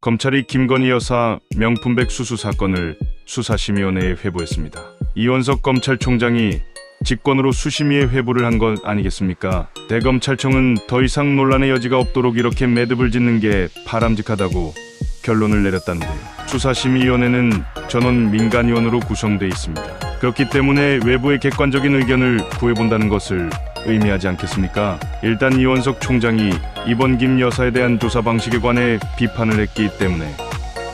검찰이 김건희 여사 명품백 수수 사건을 수사심의위원회에 회부했습니다. 이원석 검찰총장이 직권으로 수심위에 회부를 한 것 아니겠습니까? 대검찰청은 더 이상 논란의 여지가 없도록 이렇게 매듭을 짓는 게 바람직하다고 결론을 내렸다는데요. 수사심의위원회는 전원 민간위원으로 구성돼 있습니다. 그렇기 때문에 외부의 객관적인 의견을 구해본다는 것을 의미하지 않겠습니까? 일단 이원석 총장이 이번 김 여사에 대한 조사 방식에 관해 비판을 했기 때문에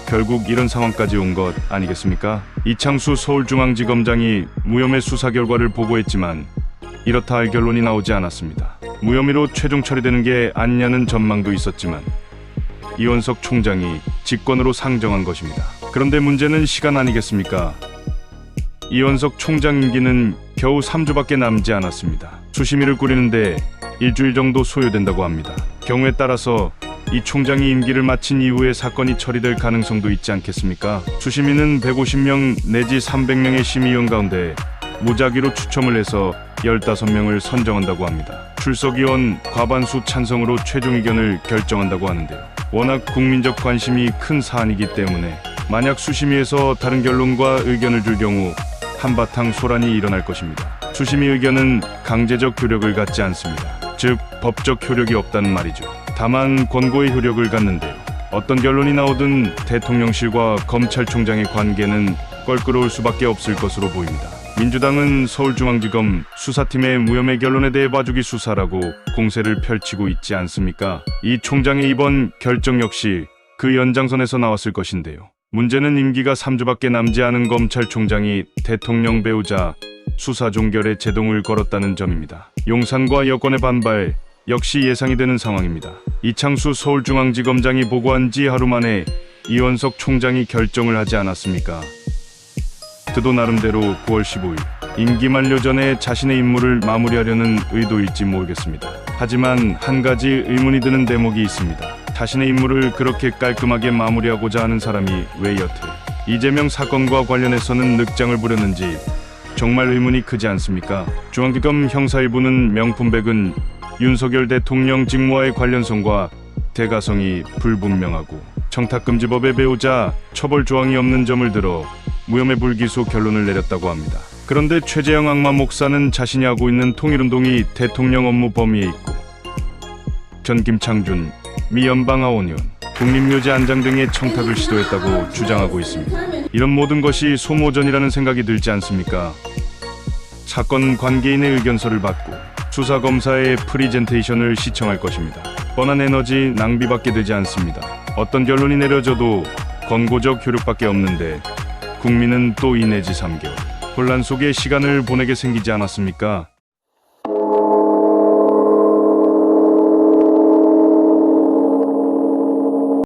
결국 이런 상황까지 온 것 아니겠습니까? 이창수 서울중앙지검장이 무혐의 수사 결과를 보고했지만 이렇다 할 결론이 나오지 않았습니다. 무혐의로 최종 처리되는 게 아니냐는 전망도 있었지만 이원석 총장이 직권으로 상정한 것입니다. 그런데 문제는 시간 아니겠습니까? 이원석 총장 임기는 겨우 3주밖에 남지 않았습니다. 수심위를 꾸리는데 일주일 정도 소요된다고 합니다. 경우에 따라서 이 총장이 임기를 마친 이후에 사건이 처리될 가능성도 있지 않겠습니까? 수심위는 150명 내지 300명의 심의위원 가운데 무작위로 추첨을 해서 15명을 선정한다고 합니다. 출석위원 과반수 찬성으로 최종 의견을 결정한다고 하는데요. 워낙 국민적 관심이 큰 사안이기 때문에 만약 수심위에서 다른 결론과 의견을 줄 경우 한바탕 소란이 일어날 것입니다. 수심위 의견은 강제적 효력을 갖지 않습니다. 즉 법적 효력이 없다는 말이죠. 다만 권고의 효력을 갖는데요. 어떤 결론이 나오든 대통령실과 검찰총장의 관계는 껄끄러울 수밖에 없을 것으로 보입니다. 민주당은 서울중앙지검 수사팀의 무혐의 결론에 대해 봐주기 수사라고 공세를 펼치고 있지 않습니까? 이 총장의 이번 결정 역시 그 연장선에서 나왔을 것인데요. 문제는 임기가 3주밖에 남지 않은 검찰총장이 대통령 배우자 수사 종결에 제동을 걸었다는 점입니다. 용산과 여권의 반발 역시 예상이 되는 상황입니다. 이창수 서울중앙지검장이 보고한 지 하루 만에 이원석 총장이 결정을 하지 않았습니까? 그도 나름대로 9월 15일 임기 만료 전에 자신의 임무를 마무리하려는 의도일지 모르겠습니다. 하지만 한 가지 의문이 드는 대목이 있습니다. 자신의 임무를 그렇게 깔끔하게 마무리하고자 하는 사람이 왜 여태 이재명 사건과 관련해서는 늑장을 부렸는지 정말 의문이 크지 않습니까? 중앙지검 형사1부는 명품백은 윤석열 대통령 직무와의 관련성과 대가성이 불분명하고 청탁금지법의 배우자 처벌 조항이 없는 점을 들어 무혐의 불기소 결론을 내렸다고 합니다. 그런데 최재형 악마 목사는 자신이 하고 있는 통일운동이 대통령 업무 범위에 있고 전 김창준 미 연방하원의원, 국립묘지 안장 등의 청탁을 시도했다고 주장하고 있습니다. 이런 모든 것이 소모전이라는 생각이 들지 않습니까? 사건 관계인의 의견서를 받고 수사검사의 프리젠테이션을 시청할 것입니다. 뻔한 에너지 낭비밖에 되지 않습니다. 어떤 결론이 내려져도 권고적 효력밖에 없는데 국민은 또 2 내지 3개월 혼란 속에 시간을 보내게 생기지 않았습니까?